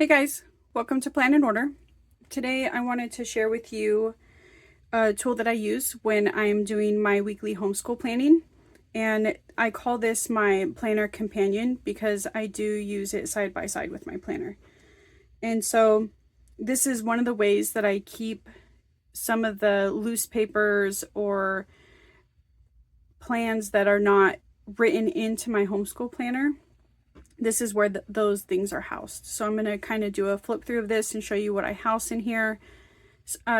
Hey guys, welcome to Plan and Order. Today I wanted to share with you a tool that I use when I'm doing my weekly homeschool planning, and I call this my planner companion because I do use it side by side with my planner. And so this is one of the ways that I keep some of the loose papers or plans that are not written into my homeschool planner. This is where those things are housed. So I'm going to kind of do a flip through of this and show you what I house in here.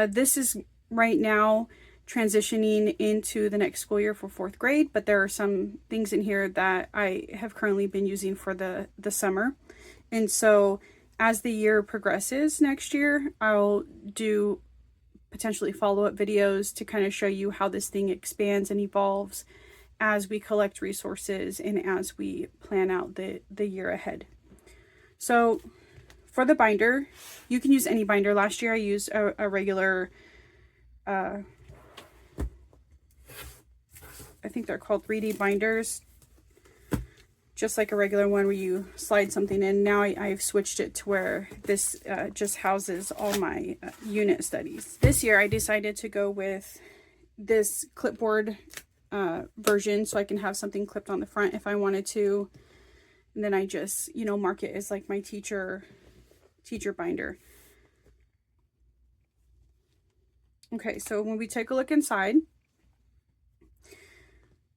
This is right now transitioning into the next school year for 4th grade, but there are some things in here that I have currently been using for the summer. And so as the year progresses next year, I'll do potentially follow-up videos to kind of show you how this thing expands and evolves as we collect resources and as we plan out the year ahead. So for the binder, you can use any binder. Last year I used a regular, I think they're called 3D binders, just like a regular one where you slide something in. Now I've switched it to where this just houses all my unit studies. This year I decided to go with this clipboard version, so I can have something clipped on the front if I wanted to, and then I just, you know, mark it as like my teacher binder. Okay, so when we take a look inside,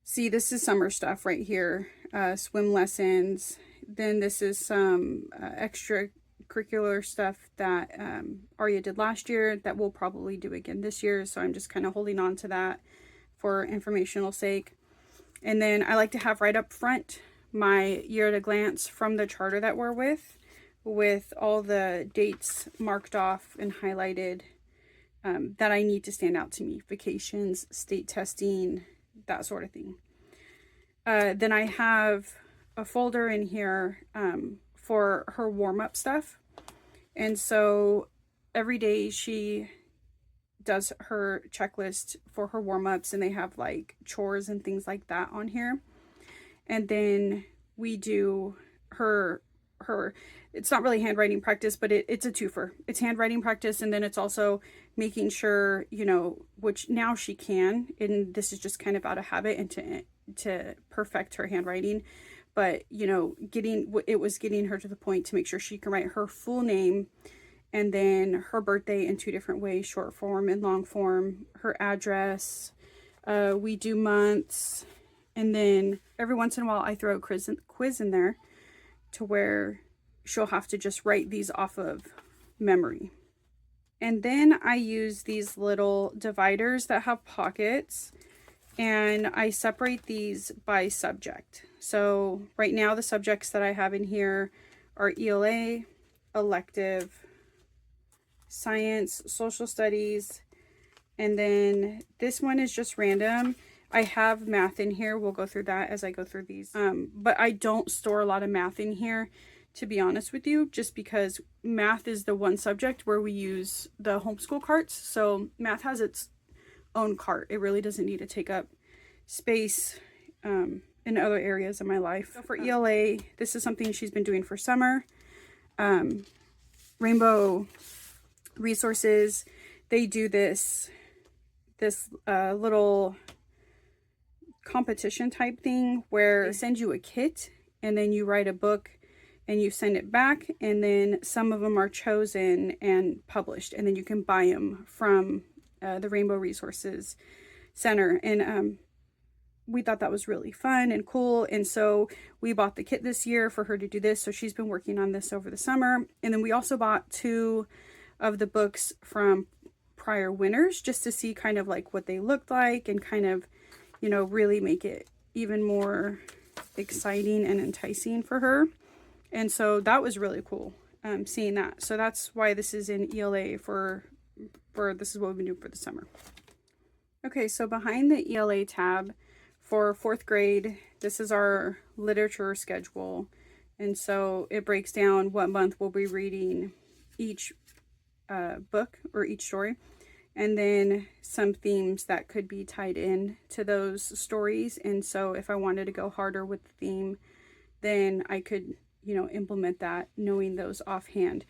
see, this is summer stuff right here, swim lessons. Then this is some extracurricular stuff that Arya did last year that we'll probably do again this year, so I'm just kind of holding on to that for informational sake. And then I like to have right up front my year at a glance from the charter that we're with all the dates marked off and highlighted that I need to stand out to me: vacations, state testing, that sort of thing. Then I have a folder in here for her warm-up stuff, and so every day she does her checklist for her warm-ups, and they have like chores and things like that on here. And then we do her it's not really handwriting practice, but it's a twofer. It's handwriting practice, and then it's also making sure, you know, which now she can, and this is just kind of out of habit and to perfect her handwriting, but you know, it was getting her to the point to make sure she can write her full name and then her birthday in 2 different ways, short form and long form, her address. We do months, and then every once in a while I throw a quiz in there to where she'll have to just write these off of memory. And then I use these little dividers that have pockets, and I separate these by subject. So right now the subjects that I have in here are ELA, elective, science, social studies, and then this one is just random. I have math in here. We'll go through that as I go through these. But I don't store a lot of math in here, to be honest with you, just because math is the one subject where we use the homeschool carts. So math has its own cart. It really doesn't need to take up space in other areas of my life. So for ELA, this is something she's been doing for summer. Rainbow Resources, they do this little competition type thing where they send you a kit and then you write a book and you send it back, and then some of them are chosen and published, and then you can buy them from the Rainbow Resources Center. And we thought that was really fun and cool, and so we bought the kit this year for her to do this. So she's been working on this over the summer, and then we also bought 2 of the books from prior winners just to see kind of like what they looked like and kind of, you know, really make it even more exciting and enticing for her. And so that was really cool seeing that. So that's why this is in ELA for this is what we've been doing for the summer. Okay, so behind the ELA tab for 4th grade, this is our literature schedule. And so it breaks down what month we'll be reading each book or each story, and then some themes that could be tied in to those stories. And so if I wanted to go harder with the theme, then I could, you know, implement that, knowing those offhand.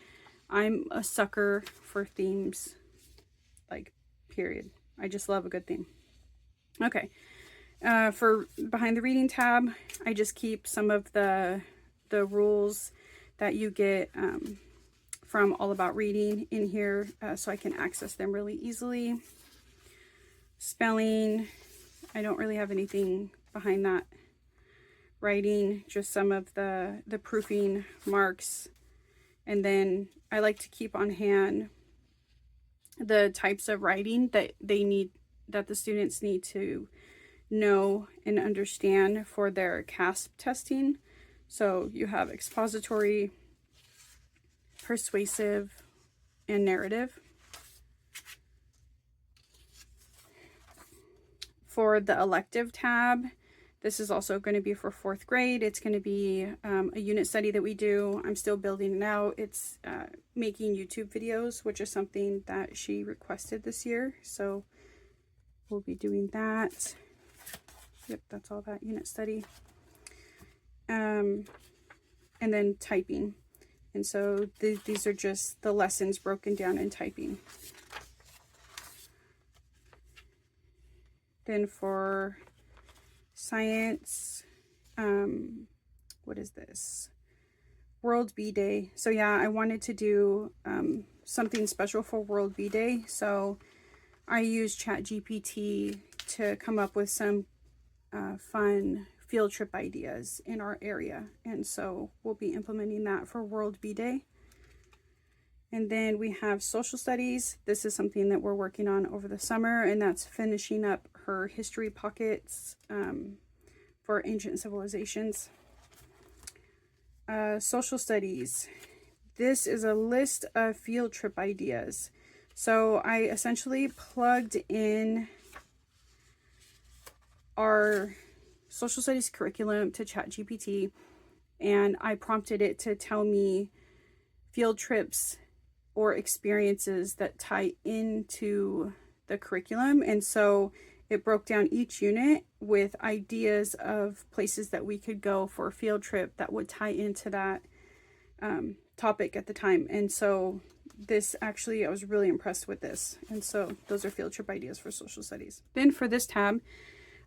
I'm a sucker for themes, like, period. I just love a good theme. Okay. For behind the reading tab, I just keep some of the rules that you get from All About Reading in here, so I can access them really easily. Spelling, I don't really have anything behind that. Writing, just some of the proofing marks. And then I like to keep on hand the types of writing that the students need to know and understand for their CASP testing. So you have expository, persuasive, and narrative. For the elective tab, this is also going to be for 4th grade. It's going to be a unit study that we do. I'm still building it out. It's making YouTube videos, which is something that she requested this year. So we'll be doing that. Yep, that's all that unit study. And then typing. And so these are just the lessons broken down in typing. Then for science, what is this? World Bee Day. So yeah, I wanted to do something special for World Bee Day. So I used ChatGPT to come up with some fun field trip ideas in our area. And so we'll be implementing that for World Bee Day. And then we have social studies. This is something that we're working on over the summer, and that's finishing up her history pockets for ancient civilizations. Social studies. This is a list of field trip ideas. So I essentially plugged in our social studies curriculum to ChatGPT, and I prompted it to tell me field trips or experiences that tie into the curriculum. And so it broke down each unit with ideas of places that we could go for a field trip that would tie into that topic at the time. And so this actually, I was really impressed with this. And so those are field trip ideas for social studies. Then for this tab,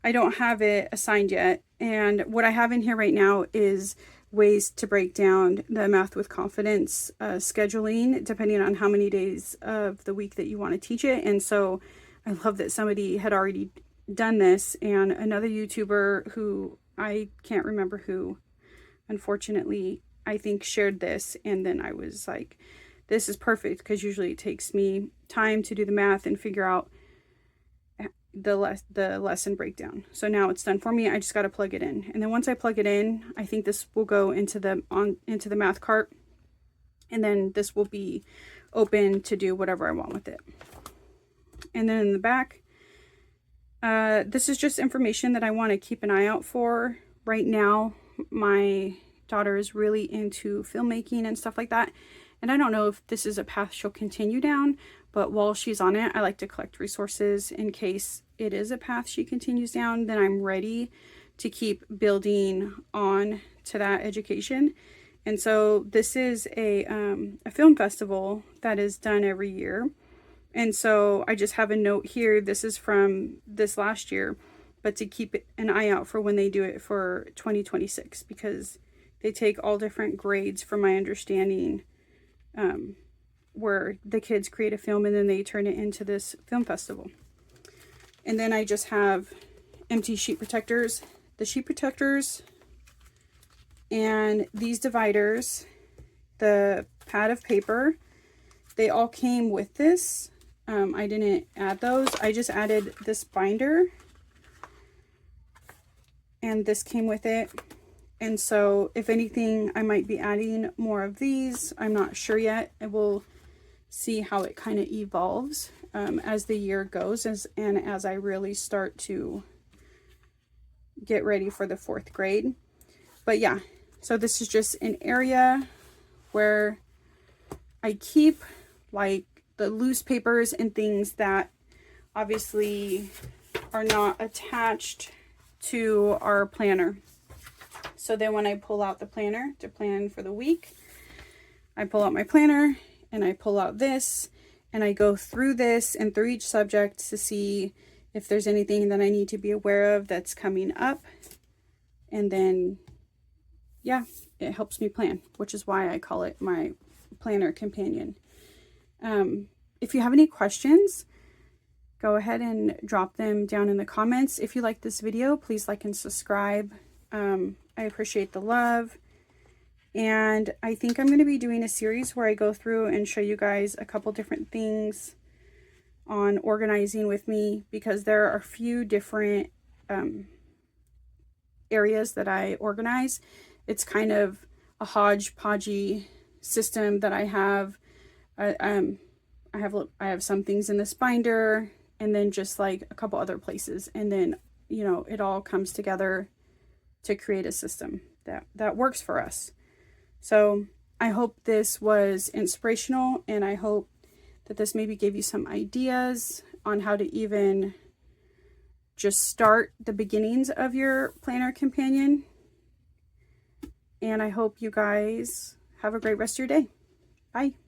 I don't have it assigned yet. And what I have in here right now is ways to break down the Math with Confidence scheduling, depending on how many days of the week that you want to teach it. And so I love that somebody had already done this, and another YouTuber who I can't remember who, unfortunately, I think shared this. And then I was like, this is perfect, because usually it takes me time to do the math and figure out the lesson breakdown. So now it's done for me. I just got to plug it in. And then once I plug it in, I think this will go into the math cart. And then this will be open to do whatever I want with it. And then in the back, this is just information that I want to keep an eye out for. Right now, my daughter is really into filmmaking and stuff like that. And I don't know if this is a path she'll continue down, but while she's on it, I like to collect resources in case it is a path she continues down. Then I'm ready to keep building on to that education. And so this is a film festival that is done every year. And so I just have a note here. This is from this last year, but to keep an eye out for when they do it for 2026, because they take all different grades, from my understanding, where the kids create a film and then they turn it into this film festival. And then I just have empty sheet protectors. The sheet protectors and these dividers, the pad of paper, they all came with this. I didn't add those. I just added this binder, and this came with it. And so if anything, I might be adding more of these. I'm not sure yet. I will see how it kind of evolves as the year goes, and as I really start to get ready for the 4th grade. But yeah, so this is just an area where I keep like the loose papers and things that obviously are not attached to our planner. So then when I pull out the planner to plan for the week, I pull out my planner and I pull out this and I go through this and through each subject to see if there's anything that I need to be aware of that's coming up. And then, yeah, it helps me plan, which is why I call it my planner companion. If you have any questions, go ahead and drop them down in the comments. If you like this video, please like and subscribe. I appreciate the love. And I think I'm going to be doing a series where I go through and show you guys a couple different things on organizing with me, because there are a few different areas that I organize. It's kind of a hodgepodgey system that I have. I have some things in this binder, and then just like a couple other places, and then, you know, it all comes together to create a system that works for us. So I hope this was inspirational, and I hope that this maybe gave you some ideas on how to even just start the beginnings of your planner companion. And I hope you guys have a great rest of your day. Bye.